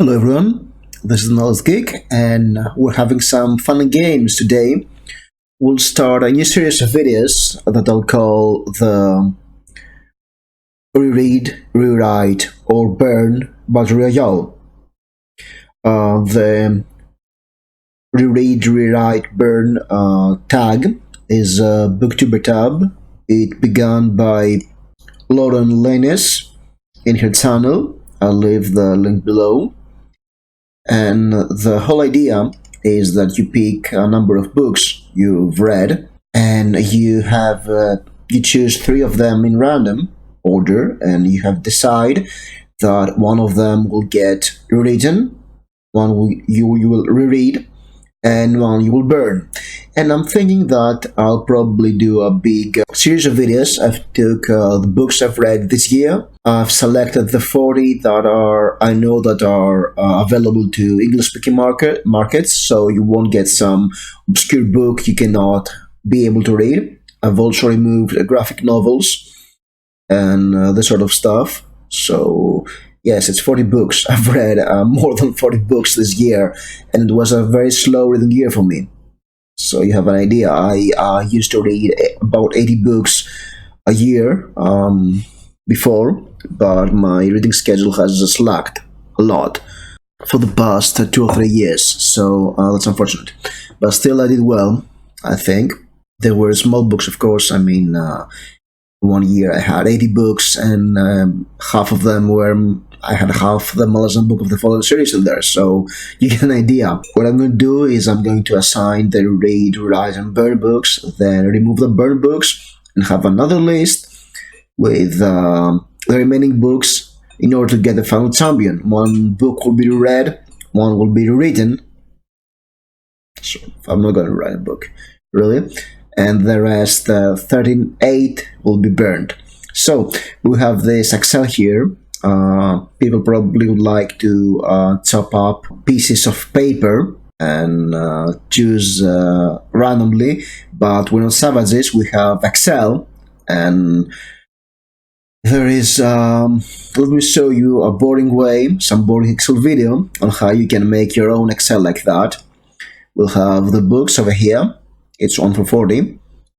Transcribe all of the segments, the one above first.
Hello everyone, this is Knowledge Geek and we're having some fun games today. We'll start a new series of videos that I'll call the Reread, Rewrite or Burn Battle Royale. The Reread, Rewrite, Burn tag is a booktuber tab. It began by Lauren Lennis in her channel. I'll leave the link below. And the whole idea is that you pick a number of books you've read, and you choose three of them in random order, and you have decide that one of them will get rewritten, you will reread, and one you will burn. And I'm thinking that I'll probably do a big series of videos. I've took the books I've read this year. I've selected the 40 that I know that are available to English-speaking markets, so you won't get some obscure book you cannot be able to read. I've also removed graphic novels and this sort of stuff. So yes, it's 40 books. I've read more than 40 books this year, and it was a very slow reading year for me. So you have an idea. I used to read about 80 books a year before, but my reading schedule has slacked a lot for the past 2 or 3 years. So that's unfortunate. But still, I did well, I think. There were small books, of course. I mean, one year I had 80 books, and I had half the Malazan book of the Fallen series in there, so you get an idea. What I'm going to do is I'm going to assign the Read, Write, and Burn books, then remove the Burn books, and have another list with the remaining books in order to get the final champion. One book will be read, one will be rewritten. So I'm not going to write a book, really. And the rest, 13/8, will be burned. So we have this Excel here. People probably would like to chop up pieces of paper and choose randomly, but we're not savages. We have Excel, and there is let me show you a boring way, some boring Excel video on how you can make your own Excel like that. We'll have the books over here. It's 1 for 40,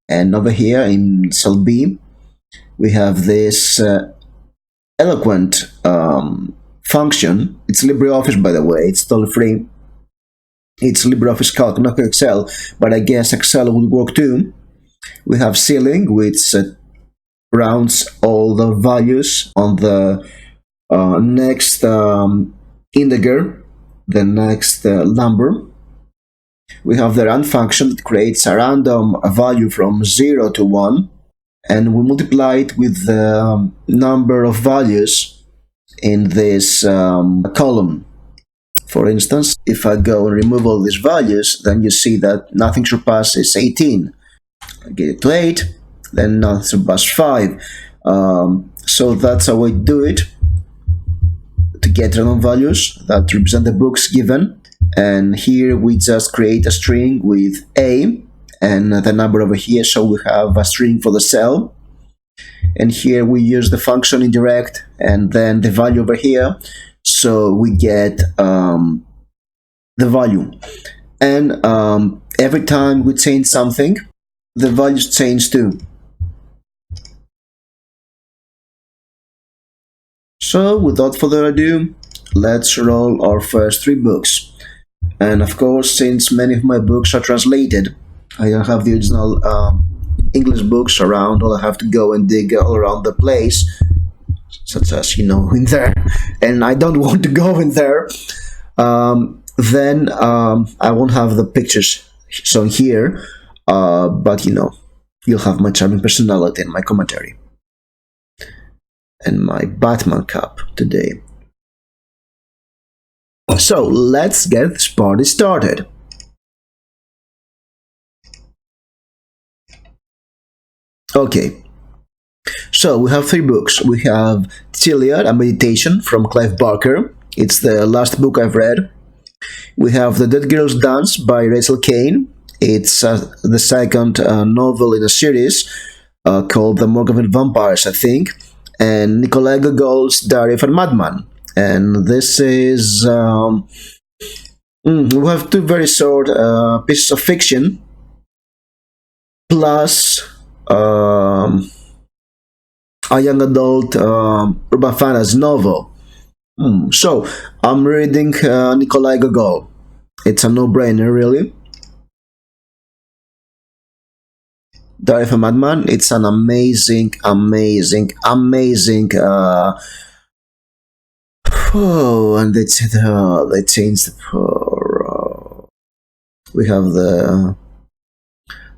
and over here in cell B we have this eloquent function. It's LibreOffice, by the way. It's totally free. It's LibreOffice Calc, not Excel, but I guess Excel would work too. We have ceiling, which rounds all the values on the next integer, the next number. We have the rand function that creates a random value from 0 to 1, and we multiply it with the number of values in this column. For instance, if I go and remove all these values, then you see that nothing surpasses 18. I get it to 8, then nothing surpasses 5. So that's how we do it, to get random values that represent the books given. And here we just create a string with A and the number over here, so we have a string for the cell. And here we use the function indirect and then the value over here, so we get the value. And every time we change something, the values change too. So without further ado, let's roll our first 3 books. And of course, since many of my books are translated, I don't have the original English books around, or I have to go and dig all around the place, such as, in there, and I don't want to go in there. Then I won't have the pictures shown here, but you'll have my charming personality and my commentary. And my Batman cap today. So let's get this party started. Okay, so we have 3 books. We have Chiliad, A Meditation from Clive Barker. It's the last book I've read. We have The Dead Girls Dance by Rachel Kane. It's the second novel in a series called The Morgue of Vampires, I think. And Nikolai Gogol's Diary of a Madman. And this is we have two very short pieces of fiction plus a young adult urban fantasy novel. So I'm reading Nikolai Gogol. It's a no-brainer, really. Diary of a Madman. It's an amazing, amazing, amazing. Oh, and they changed the. We have the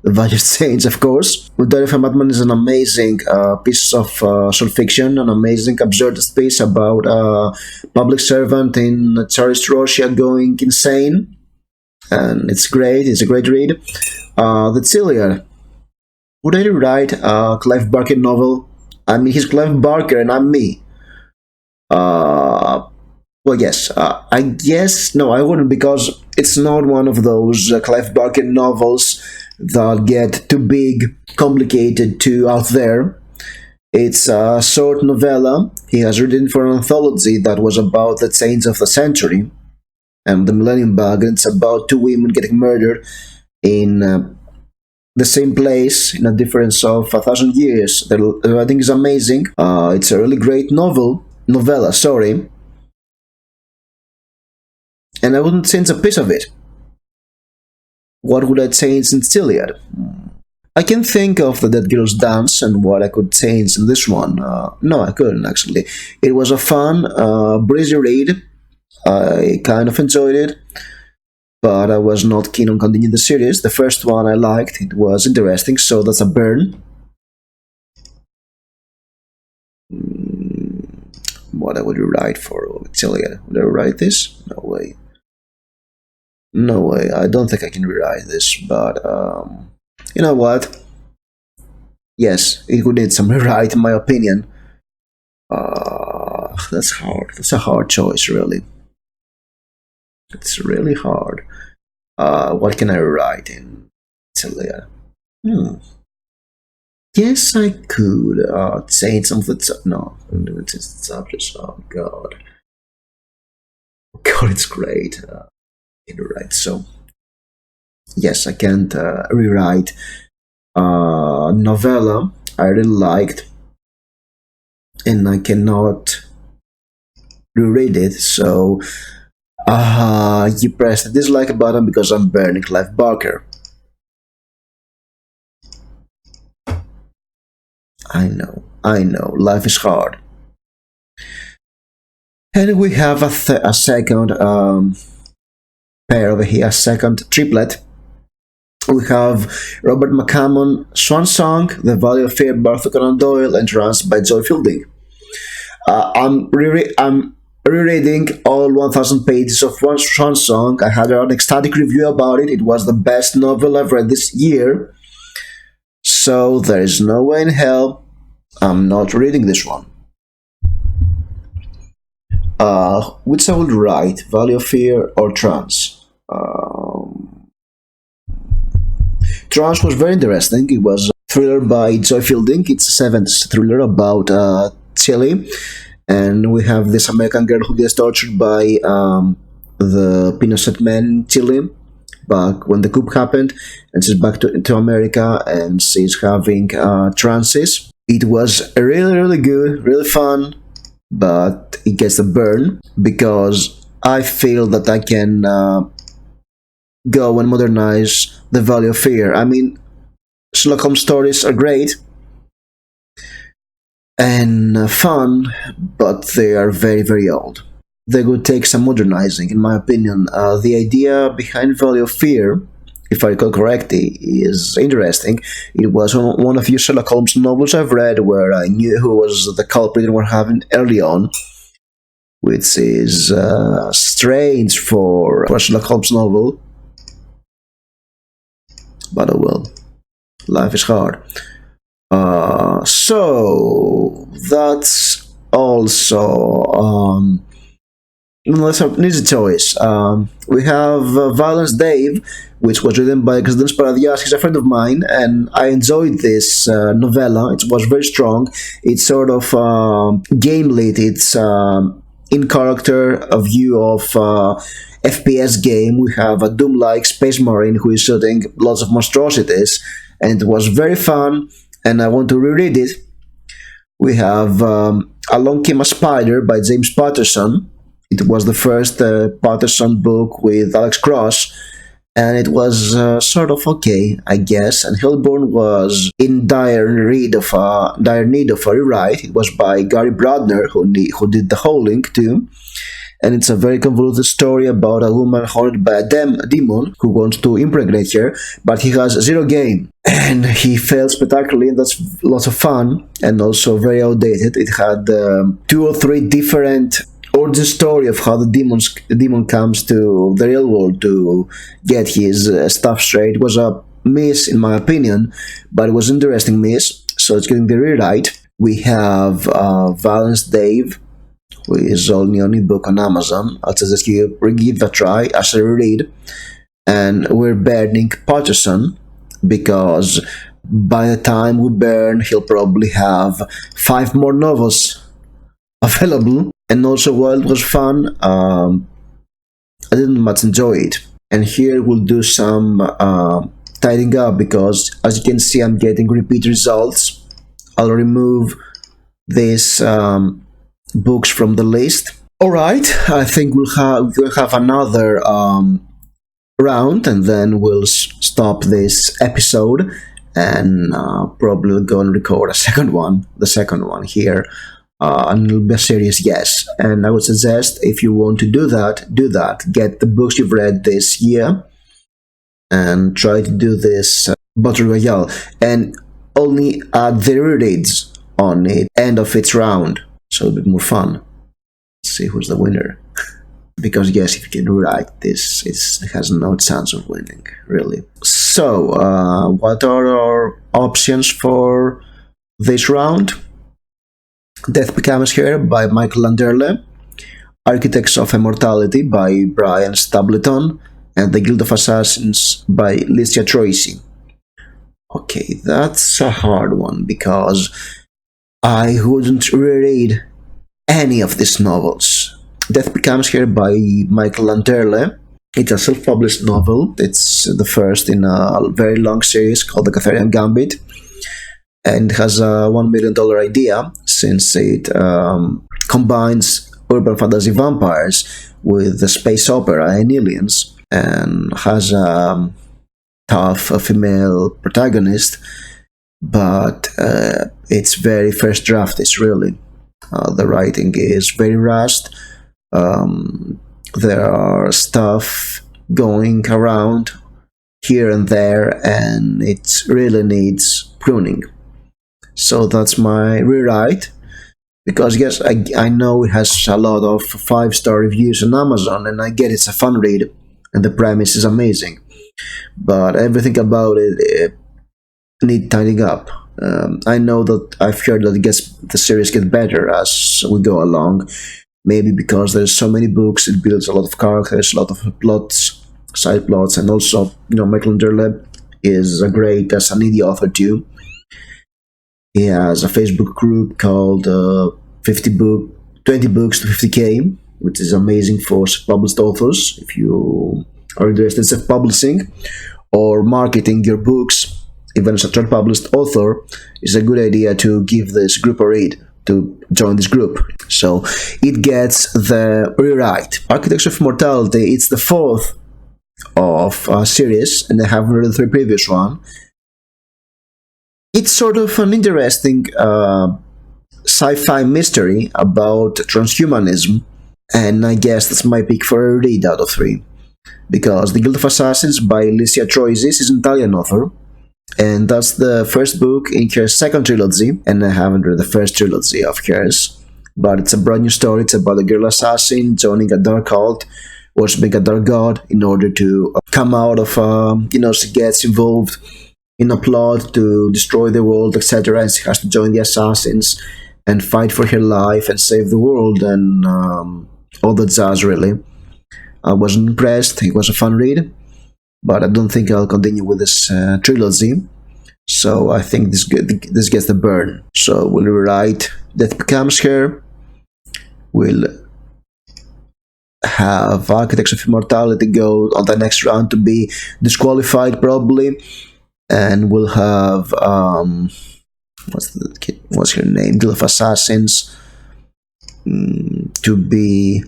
value change, of course. Diary of a Madman is an amazing piece of short fiction, an amazing absurdist piece about a public servant in Tsarist Russia going insane, and it's great. It's a great read. The Tilliard. Would I write a Clive Barker novel? I mean, he's Clive Barker and I'm me. Uh, well, yes. I guess no, I wouldn't because it's not one of those Clive Barker novels that get too big, complicated, too out there. It's a short novella he has written for an anthology that was about the change of the century and the Millennium Bug, and it's about two women getting murdered in the same place in a difference of 1,000 years. The writing is amazing. It's a really great novella, sorry. And I wouldn't change a piece of it. What would I change in Tilliard? I can think of the Dead Girls Dance and what I could change in this one. No, I couldn't actually. It was a fun, breezy read. I kind of enjoyed it, but I was not keen on continuing the series. The first one I liked, it was interesting, so that's a burn. What I would write for Tilliard? Would I write this? No way. No way. I don't think I can rewrite this, but you know what? Yes, it would need some rewrite, in my opinion. That's hard. That's a hard choice, really. It's really hard. What can I write in Tilliard? Yes, I could change some of the no, it's subjects. Oh God, God, it's great. Right, so yes, I can't rewrite novella I really liked, and I cannot reread it. So you press the dislike button because I'm burning Clive Barker. I know, life is hard. And we have a second pair over here, a second triplet. We have Robert McCammon, Swan Song, The Valley of Fear, Arthur Conan Doyle, and Trance by Joy Fielding. I'm rereading all 1,000 pages of one Swan Song. I had an ecstatic review about it. It was the best novel I've read this year. So there is no way in hell I'm not reading this one. Which I would write, Valley of Fear or Trance. Trance was very interesting. It was a thriller by Joy Fielding. It's a 70s thriller about Chile, and we have this American girl who gets tortured by the Pinochet men in Chile back when the coup happened, and she's back to America, and she's having trances. It was really, really good, really fun, but it gets a burn because I feel that I can go and modernize the Valley of Fear. I mean, Sherlock Holmes stories are great and fun, but they are very, very old. They would take some modernizing, in my opinion. The idea behind Valley of Fear, if I recall correctly, is interesting. It was one of few Sherlock Holmes novels I've read where I knew who was the culprit and what happened early on, which is strange for a Sherlock Holmes novel. But oh well, life is hard. So that's also that's an easy choice. We have Violence Dave, which was written by Konstantinos Paradias. He's a friend of mine, and I enjoyed this novella. It was very strong. It's sort of game lit. in character a view of FPS game. We have a Doom-like space marine who is shooting lots of monstrosities, and it was very fun, and I want to reread it. We have Along Came a Spider by James Patterson. It was the first Patterson book with Alex Cross, and it was sort of okay, I guess. And Hillborn was in dire need of a rewrite. It was by Gary Bradner, who did The Howling too. And it's a very convoluted story about a woman haunted by a demon who wants to impregnate her, but he has zero game. And he fails spectacularly, and that's lots of fun, and also very outdated. It had 2 or 3 different origin story of how the demon comes to the real world to get his stuff straight. It was a miss, in my opinion, but it was an interesting miss, so it's getting the rewrite. We have Valence Dave, who is only on ebook on Amazon. I'll suggest you give it a try as a read. And we're burning Patterson, because by the time we burn, he'll probably have 5 more novels available. And also, while it was fun, I didn't much enjoy it. And here we'll do some tidying up, because as you can see, I'm getting repeat results. I'll remove these books from the list. Alright, I think we'll have another round, and then we'll stop this episode, and probably go and record the second one here. And it'll be a serious yes. And I would suggest, if you want to do that. Get the books you've read this year and try to do this Battle Royale, and only add the rereads on the end of its round, so it'll be more fun. Let's see who's the winner. Because yes, if you can rewrite this, it has no chance of winning, really. So, what are our options for this round? Death Becomes Her by Michael Landerle, Architects of Immortality by Brian Stapleton, and The Guild of Assassins by Licia Tracy. Okay, that's a hard one, because I wouldn't reread any of these novels. Death Becomes Her by Michael Landerle. It's a self-published novel. It's the first in a very long series called The Catharian Gambit, and has a $1 million idea, since it combines urban fantasy vampires with the space opera and aliens, and has a tough female protagonist, but it's very first draft. It's really the writing is very rushed. There are stuff going around here and there, and it really needs pruning. So that's my rewrite, because yes, I know it has a lot of 5-star reviews on Amazon, and I get it's a fun read, and the premise is amazing, but everything about it need tidying up. I know that I've heard that the series gets better as we go along, maybe because there's so many books, it builds a lot of characters, a lot of plots, side plots, and also, Michael Landerle is a great as an indie author too. He has a Facebook group called 20 books to 50k, which is amazing for self-published authors. If you are interested in self-publishing or marketing your books, even as a third-published author, it's a good idea to give this group a read, to join this group. So it gets the rewrite. Architects of Immortality, it's the 4th of a series, and I haven't read the 3 previous one. It's sort of an interesting sci-fi mystery about transhumanism, and I guess that's my pick for a read out of 3. Because The Guild of Assassins by Licia Tracy is an Italian author, and that's the first book in her second trilogy, and I haven't read the first trilogy of hers, but it's a brand new story. It's about a girl assassin joining a dark cult, worshipping a dark god in order to come out of, she gets involved in a plot to destroy the world, etc., and she has to join the assassins and fight for her life and save the world, and all that jazz, really. I wasn't impressed. It was a fun read, but I don't think I'll continue with this trilogy, so I think this gets the burn. So we'll rewrite Death Becomes Her, we'll have Architects of Immortality go on the next round to be disqualified probably, and we'll have what's her name, Guild of Assassins, to be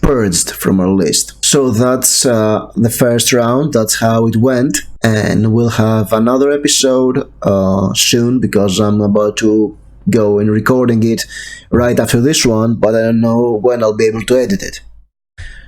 purged from our list. So that's the first round. That's how it went, and we'll have another episode soon because I'm about to go and recording it right after this one, but I don't know when I'll be able to edit it.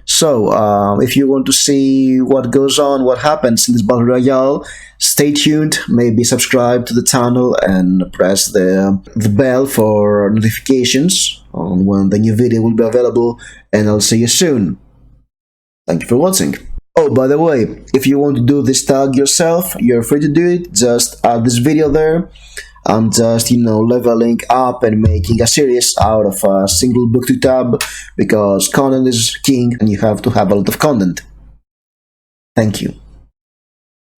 So, if you want to see what goes on, what happens in this Battle Royale, stay tuned, maybe subscribe to the channel and press the bell for notifications on when the new video will be available, and I'll see you soon. Thank you for watching. Oh, by the way, if you want to do this tag yourself, you're free to do it. Just add this video there. I'm just, leveling up and making a series out of a single booktube tab because content is king and you have to have a lot of content. Thank you.